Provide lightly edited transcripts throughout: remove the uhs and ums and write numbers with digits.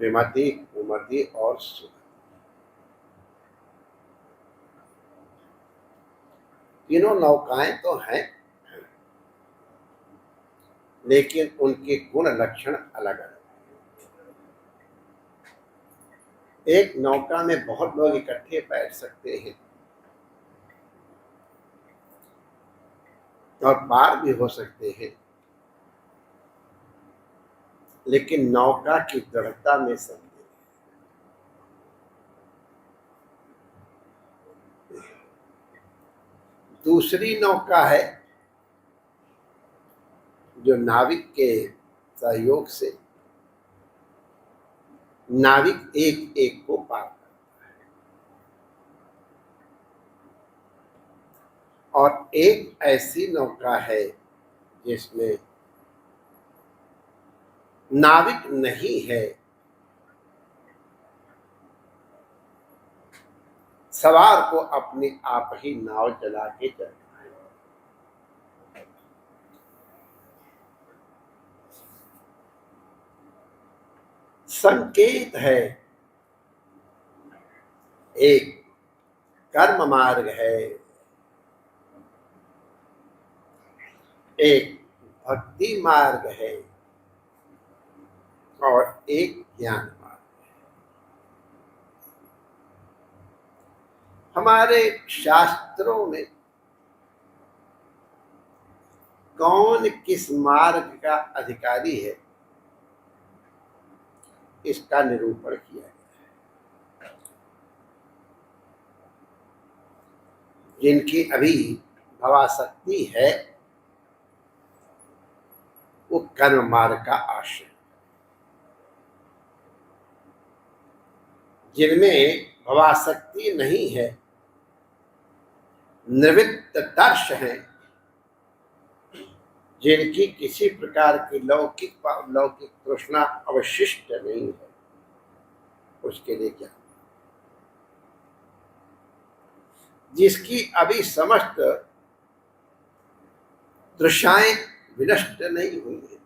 विमति, कुमति और सुमति। तीनों नौकाएं तो हैं, लेकिन उनके गुण लक्षण अलग अलग। एक नौका में बहुत लोग इकट्ठे बैठ सकते हैं और पार भी हो सकते हैं, लेकिन नौका की दृढ़ता में संदेह। दूसरी नौका है जो नाविक के सहयोग से नाविक एक एक को पार करता है, और एक ऐसी नौका है जिसमें नाविक नहीं है, सवार को अपने आप ही नाव चला के चलना है। संकेत है, एक कर्म मार्ग है, एक भक्ति मार्ग है और एक ज्ञान मार्ग है। हमारे शास्त्रों में कौन किस मार्ग का अधिकारी है, इसका निरूपण किया गया है। जिनकी अभी भवासक्ति है वो कर्म मार्ग का आश्रय, जिनमें भवासक्ति नहीं है, निवृत्त दर्श हैं, जिनकी किसी प्रकार की लौकिक तृष्णा अवशिष्ट नहीं है, उसके लिए क्या, जिसकी अभी समस्त तृषाएं विनष्ट नहीं हुई है,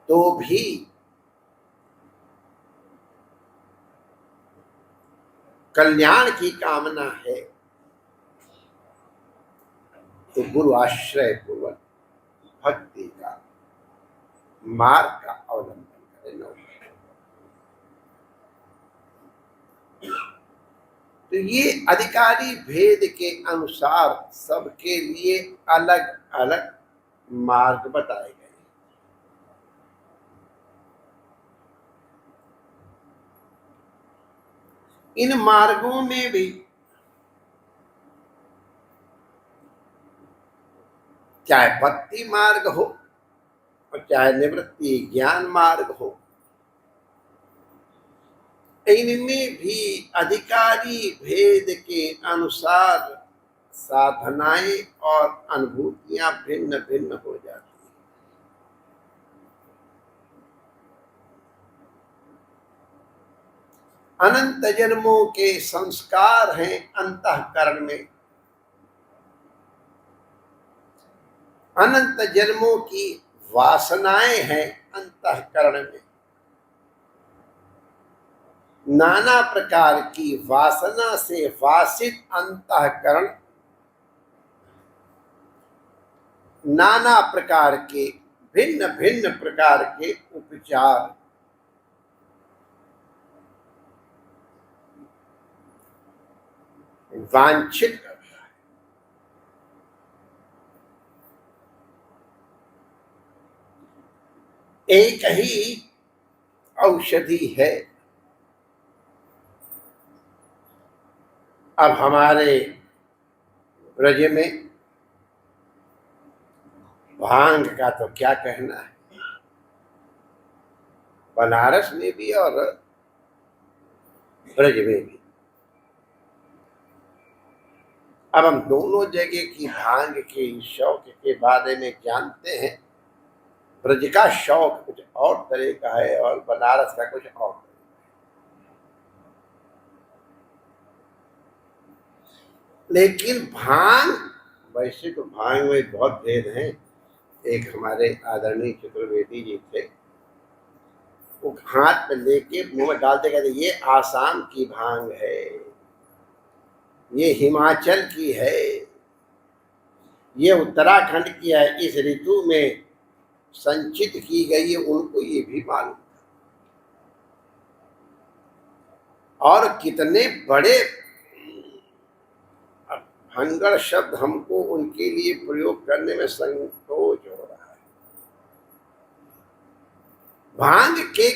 तो भी कल्याण की कामना है, तो गुरु आश्रय पूर्वक भक्ति का मार्ग का अवलंबन करें। तो ये अधिकारी भेद के अनुसार सबके लिए अलग अलग मार्ग बताए गए। इन मार्गों में भी चाहे भक्ति मार्ग हो और चाहे निवृत्ति ज्ञान मार्ग हो, इनमें भी अधिकारी भेद के अनुसार साधनाएं और अनुभूतियां भिन्न भिन्न हो जाती हैं। अनंत जन्मों के संस्कार हैं अंतःकरण में, अनंत जन्मों की वासनाएं हैं अंतःकरण में। नाना प्रकार की वासना से वासित अंतःकरण नाना प्रकार के भिन्न भिन्न प्रकार के उपचार वांछित करता है। एक ही औषधि है। अब हमारे ब्रज में भांग का तो क्या कहना है, बनारस में भी और ब्रज में भी। अब हम दोनों जगह की भांग के शौक के बारे में जानते हैं। ब्रज का शौक कुछ और तरह का है और बनारस का कुछ और तरह का। लेकिन भांग, वैसे तो भांग में बहुत भेद हैं, एक हमारे आदरणीय चतुर्वेदी जी थे, वो हाथ में लेके मुंह में डालते कहते ये आसाम की भांग है, ये हिमाचल की है, ये उत्तराखंड की है, इस ऋतु में संचित की गई है। उनको ये भी मालूम। और कितने बड़े भंगर शब्द हमको उनके लिए प्रयोग करने में संकोच हो रहा है। भांग के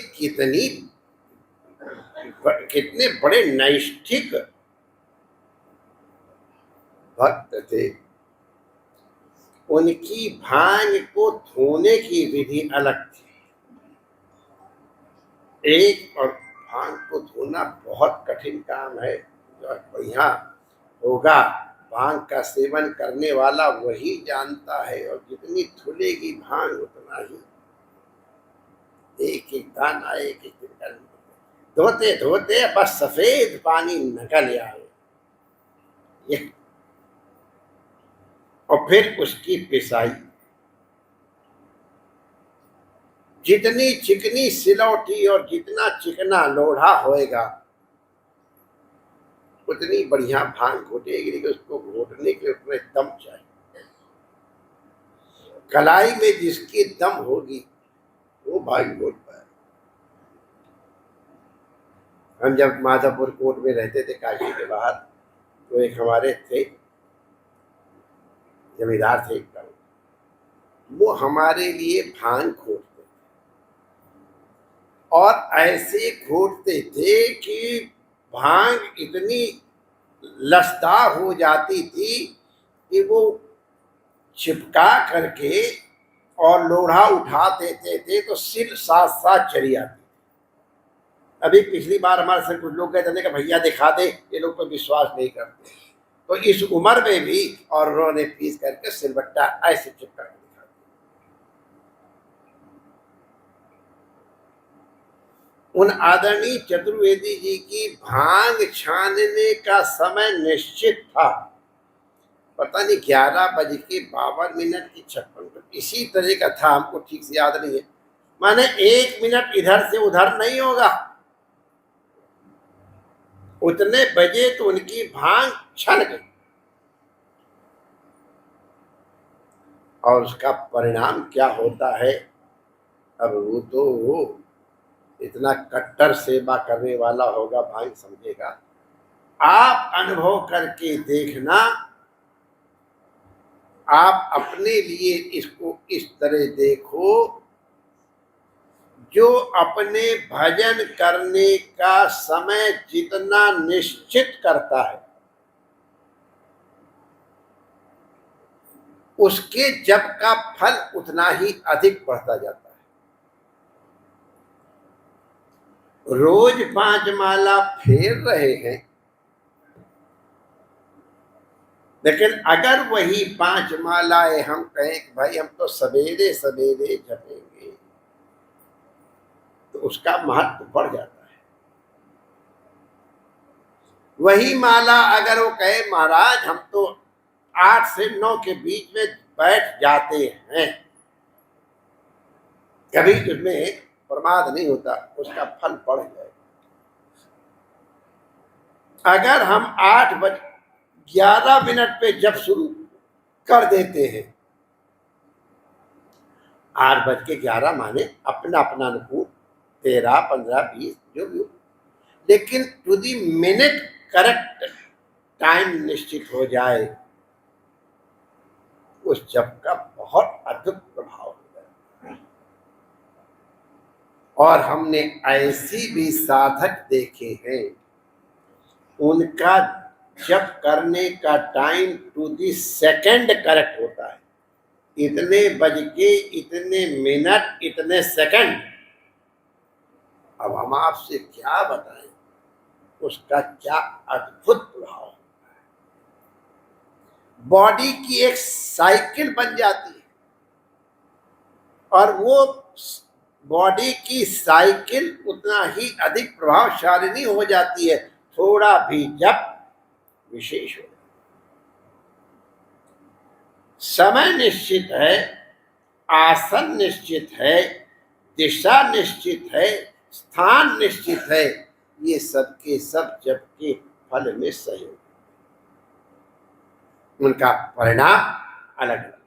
कितने बड़े नैष्ठिक भक्त थे। उनकी भांग को धोने की विधि अलग थी। एक और भांग को धोना बहुत कठिन काम है। जो यहाँ होगा, भांग का सेवन करने वाला वही जानता है। और जितनी धुलेगी भांग उतना ही एक एक दाना एक एक निकल, धोते धोते बस सफेद पानी निकल आए। और फिर उसकी पिसाई, जितनी चिकनी सिलौटी और जितना चिकना लोढ़ा होएगा उतनी बढ़िया भांग घोटेगी। लेकिन उसको घोटने के लिए उसमें दम चाहिए। कलाई में जिसकी दम होगी वो भांग घोट पाए। हम जब माधवपुर कोर्ट में रहते थे काशी के बाहर, तो एक हमारे थे जमींदार थे, वो हमारे लिए भांग घोटते थे। और ऐसे घोटते थे कि भांग इतनी लसदार हो जाती थी कि वो चिपका करके और लोढ़ा उठा देते थे तो सिर साथ साथ चली आती। अभी पिछली बार हमारे से कुछ लोग कहते थे कि भैया दिखा दे, ये लोग तो विश्वास नहीं करते। तो इस उम्र में भी और उन्होंने पीस करके सिलबट्टा ऐसे चिपका के दिखा दिया। उन आदरणीय चतुर्वेदी जी की भांग छानने का समय निश्चित था। पता नहीं 11:52 की 56, इसी तरह का था, हमको ठीक से याद नहीं है। माने 1 मिनट इधर से उधर नहीं होगा। उतने बजे तो उनकी भांग छन गई। और उसका परिणाम क्या होता है, अब वो तो इतना कट्टर सेवा करने वाला होगा भांग समझेगा। आप अनुभव करके देखना, आप अपने लिए इसको इस तरह देखो, जो अपने भजन करने का समय जितना निश्चित करता है उसके जप का फल उतना ही अधिक बढ़ता जाता है। रोज 5 माला फेर रहे हैं, लेकिन अगर वही 5 मालाएं हम कहें कि भाई हम तो सवेरे सवेरे जपेंगे, तो उसका महत्व बढ़ जाता है। वही माला अगर वो कहे महाराज हम तो 8 से 9 के बीच में बैठ जाते हैं, कभी उसमें प्रमाद नहीं होता, उसका फल बढ़ जाएगा। अगर हम 8:11 पे जब शुरू कर देते हैं, 8:11 माने अपना अपना अनुकूल 13, 15, 20 जो भी हो, लेकिन to the minute correct time निश्चित हो जाए, उस जप का बहुत अद्भुत प्रभाव होता है। और हमने ऐसी भी साधक देखे हैं, उनका जप करने का time to the second correct होता है। इतने बज के इतने मिनट इतने सेकंड। अब हम आपसे क्या बताएं उसका क्या अद्भुत प्रभाव होता है। बॉडी की एक साइकिल बन जाती है, और वो बॉडी की साइकिल उतना ही अधिक प्रभावशालिनी हो जाती है। थोड़ा भी जप विशेष हो, समय निश्चित है, आसन निश्चित है, दिशा निश्चित है, स्थान निश्चित है, ये सब के सब जप के फल में सहयोग, उनका परिणाम अलग अलग।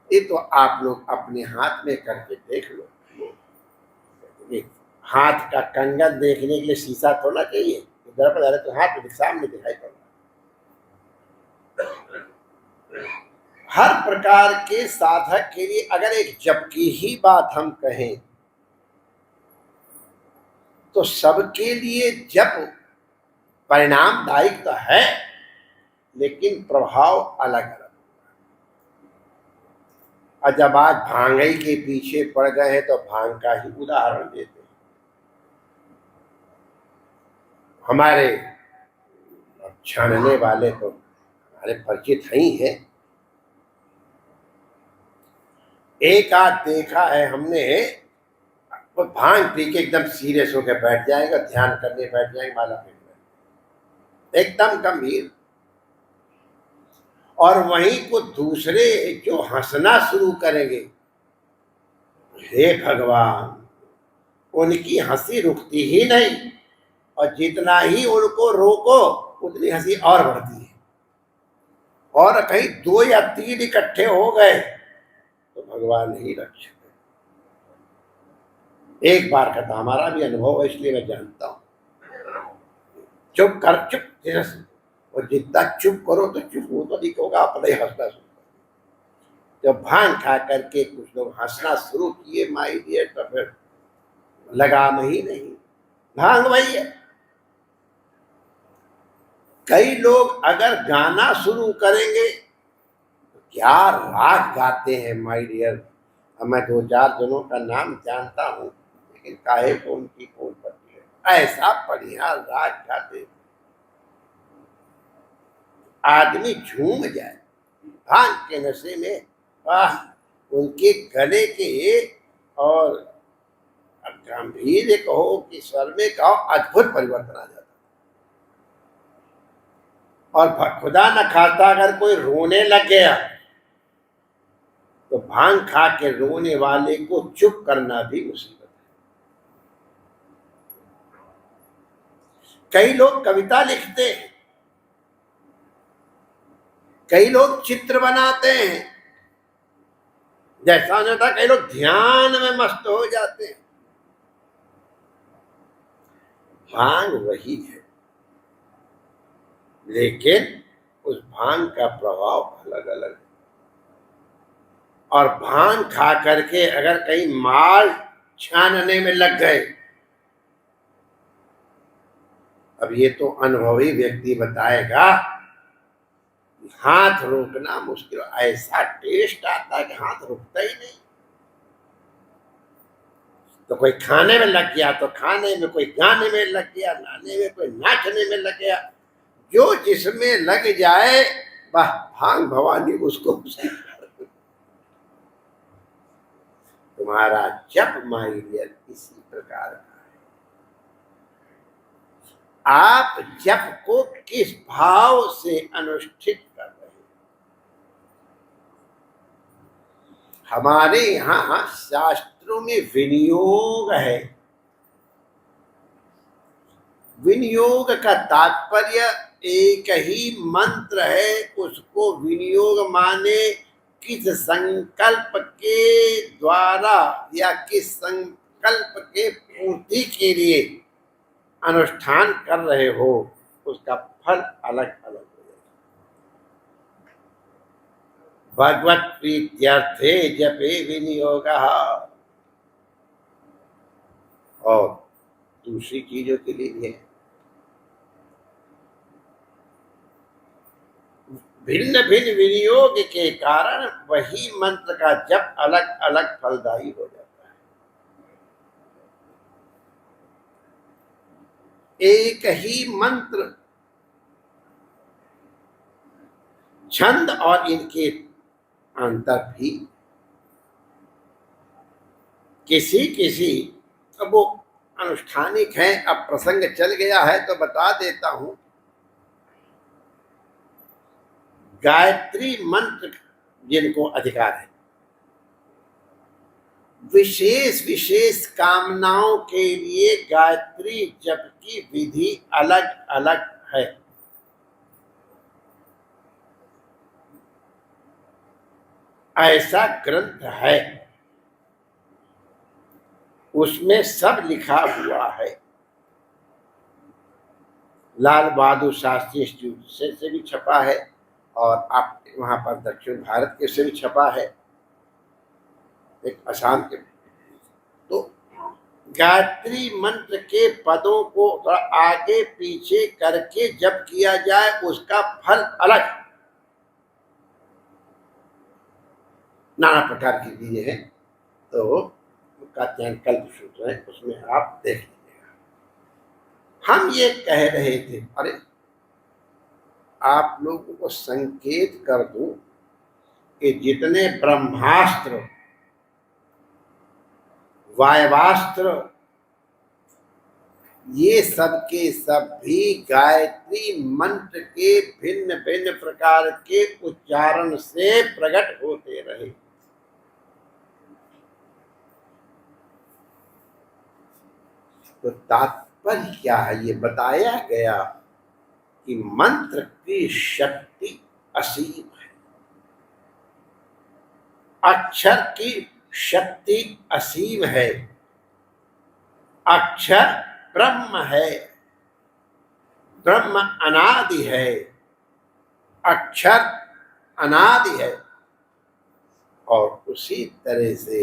ये तो आप लोग अपने हाथ में करके देख लो। हाथ का कंगन देखने के लिए शीशा थोड़ा चाहिए, इधर पर तो हाथ सामने दिखाई पड़ रहा। हर प्रकार के साधक के लिए अगर एक जप की ही बात हम कहें तो सबके लिए जप परिणामदायक तो है, लेकिन प्रभाव अलग अलग। और जब आज भांगई के पीछे पड़ गए हैं तो भांग का ही उदाहरण देते हैं। हमारे छानने वाले तो हमारे परिचित ही हैं। एक आध देखा है हमने, वो भांग पी के एकदम सीरियस होकर बैठ जाएगा, ध्यान करने बैठ जाएंगे, माला फेंक एकदम गंभीर। और वहीं को दूसरे जो हंसना शुरू करेंगे, हे भगवान, उनकी हंसी रुकती ही नहीं, और जितना ही उनको रोको उतनी हंसी और बढ़ती है। और कहीं 2 या 3 इकट्ठे हो गए तो भगवान ही रक्षक है। एक बार का तो हमारा भी अनुभव है, इसलिए मैं जानता हूं। चुप कर, चुप, और जितना चुप करो तो चुप वो तो नहीं होगा, अपना ही हंसना शुरू। जब भांग खा करके कुछ लोग हंसना शुरू किए माई डियर, तो फिर लगाम ही नहीं, भांग वही है। कई लोग अगर गाना शुरू करेंगे तो क्या राग गाते हैं माई डियर। मैं 2-4 जनों का नाम जानता हूं, लेकिन काहे को उनकी कौन पड़ती है, ऐसा बढ़िया राग गाते आदमी झूम जाए भांग के नशे में। वाह, उनके गले के और गंभीर कहो कि स्वर में कहो, अद्भुत परिवर्तन आ जाता। और खुदा न खाता अगर कोई रोने लग गया तो भांग खा के रोने वाले को चुप करना भी मुसीबत है। कई लोग कविता लिखते हैं, कई लोग चित्र बनाते हैं, जैसा नहीं था, कई लोग ध्यान में मस्त हो जाते हैं। भांग वही है, लेकिन उस भांग का प्रभाव अलग अलग है। और भांग खा करके अगर कहीं माल छानने में लग गए, अब ये तो अनुभवी व्यक्ति बताएगा, हाथ रोकना मुश्किल, ऐसा टेस्ट आता है कि हाथ रुकता ही नहीं। तो कोई खाने में लग गया तो खाने में, कोई गाने में लग गया गाने में, कोई नाचने में लग गया, जो जिसमें लग जाए वह भांग भवानी उसको। तुम्हारा जप माई डियर इसी प्रकार का है। आप जप को किस भाव से अनुष्ठित कर रहे हैं। हमारे यहाँ शास्त्रों में विनियोग है। विनियोग का तात्पर्य एक ही मंत्र है, उसको विनियोग माने किस संकल्प के द्वारा या किस संकल्प के पूर्ति के लिए अनुष्ठान कर रहे हो, उसका फल अलग अलग हो जाएगा। भगवत प्रीत्यर्थे जपे विनियोगः, और दूसरी चीजों के लिए भी है। भिन्न भिन्न विनियोग के कारण वही मंत्र का जप अलग अलग फलदायी हो जाता है। एक ही मंत्र छंद और इनके अंतर भी किसी किसी, अब वो अनुष्ठानिक है, अब प्रसंग चल गया है तो बता देता हूं। गायत्री मंत्र जिनको अधिकार है, विशेष विशेष कामनाओं के लिए गायत्री जप की विधि अलग अलग है। ऐसा ग्रंथ है, उसमें सब लिखा हुआ है। लाल बहादुर शास्त्री इंस्टीट्यूट से भी छपा है, और आप वहां पर दक्षिण भारत के से भी छपा है, एक असम के। तो गायत्री मंत्र के पदों को थोड़ा आगे पीछे करके जब किया जाए उसका फल अलग। नाना प्रकार की चीजें हैं, तो कात्यायन कल्प सूत्र है, उसमें आप देख लीजिएगा। हम ये कह रहे थे, अरे आप लोगों को संकेत कर दूं कि जितने ब्रह्मास्त्र, वायवास्त्र, ये सब के सब भी गायत्री मंत्र के भिन्न भिन्न प्रकार के उच्चारण से प्रकट होते रहे। तो तात्पर्य क्या है, ये बताया गया कि मंत्र की शक्ति असीम है, अक्षर की शक्ति असीम है। अक्षर ब्रह्म है, ब्रह्म अनादि है, अक्षर अनादि है। और उसी तरह से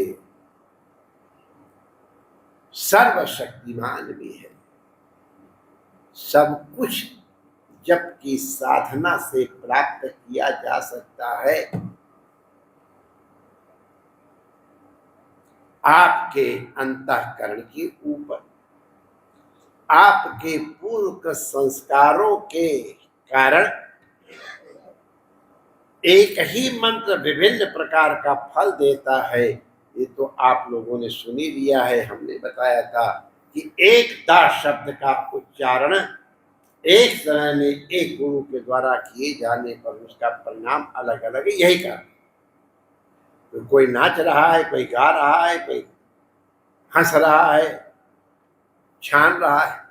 सर्वशक्तिमान भी है। सब कुछ जप की साधना से प्राप्त किया जा सकता है। आपके अंतःकरण के ऊपर, आपके पूर्व संस्कारों के कारण एक ही मंत्र विभिन्न प्रकार का फल देता है। ये तो आप लोगों ने सुनी लिया है। हमने बताया था कि एक दा शब्द का उच्चारण एक समय में एक गुरु के द्वारा किए जाने पर उसका परिणाम अलग अलग है। यही कारण, तो कोई नाच रहा है, कोई गा रहा है, कोई हंस रहा है, छान रहा है,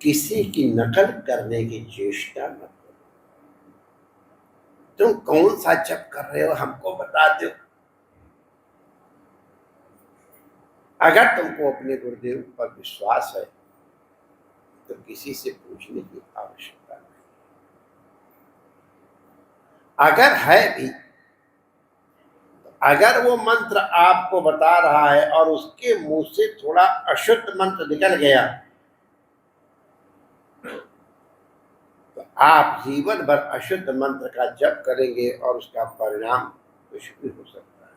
किसी की नकल करने की चेष्टा मत करो। तुम कौन सा जप कर रहे हो हमको बता दो। अगर तुमको अपने गुरुदेव पर विश्वास है तो किसी से पूछने की आवश्यकता नहीं। अगर है भी, अगर वो मंत्र आपको बता रहा है और उसके मुंह से थोड़ा अशुद्ध मंत्र निकल गया, तो आप जीवन भर अशुद्ध मंत्र का जप करेंगे और उसका परिणाम कुछ भी हो सकता है।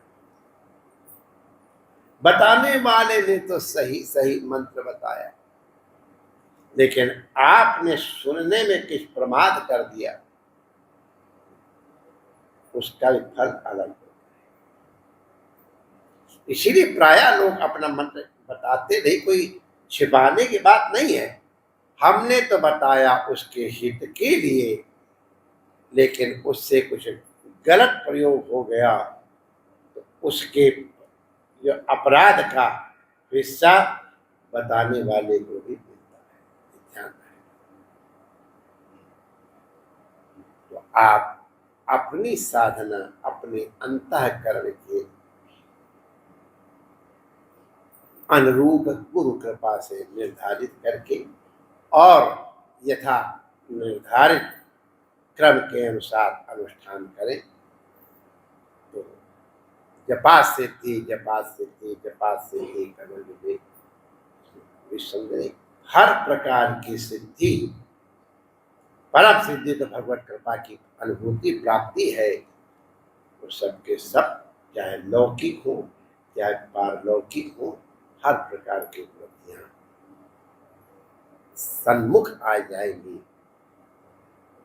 बताने वाले ने तो सही सही मंत्र बताया, लेकिन आपने सुनने में किस प्रमाद कर दिया, उसका भी फल अलग होता है। इसीलिए प्रायः लोग अपना मंत्र बताते नहीं, कोई छिपाने की बात नहीं है। हमने तो बताया उसके हित के लिए, लेकिन उससे कुछ गलत प्रयोग हो गया तो उसके जो अपराध का हिस्सा बताने वाले को भी मिलता है। ध्यान रहे। तो आप अपनी साधना अपने अंतःकरण के अनुरूप गुरु कृपा से निर्धारित करके और यथा निर्धारित क्रम के अनुसार अनुष्ठान करें तो जपा सिद्धि जपा सिद्धि जपा सिद्धि कमल विवेक विसंदेह हर प्रकार की सिद्धि, परम सिद्धि तो भगवत कृपा की अनुभूति प्राप्ति है। वो सबके सब, चाहे लौकिक हो चाहे पारलौकिक हो, हर प्रकार की उपलब्धियां सन्मुख आ जाएंगी।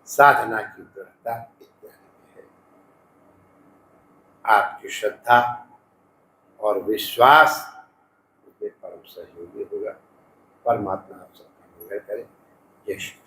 साधना की दृढ़ता इत्यादि है। आपकी श्रद्धा और विश्वास उसमें परम सहयोगी होगा। परमात्मा आप सबका मंगल करे। जय श्री कृष्ण।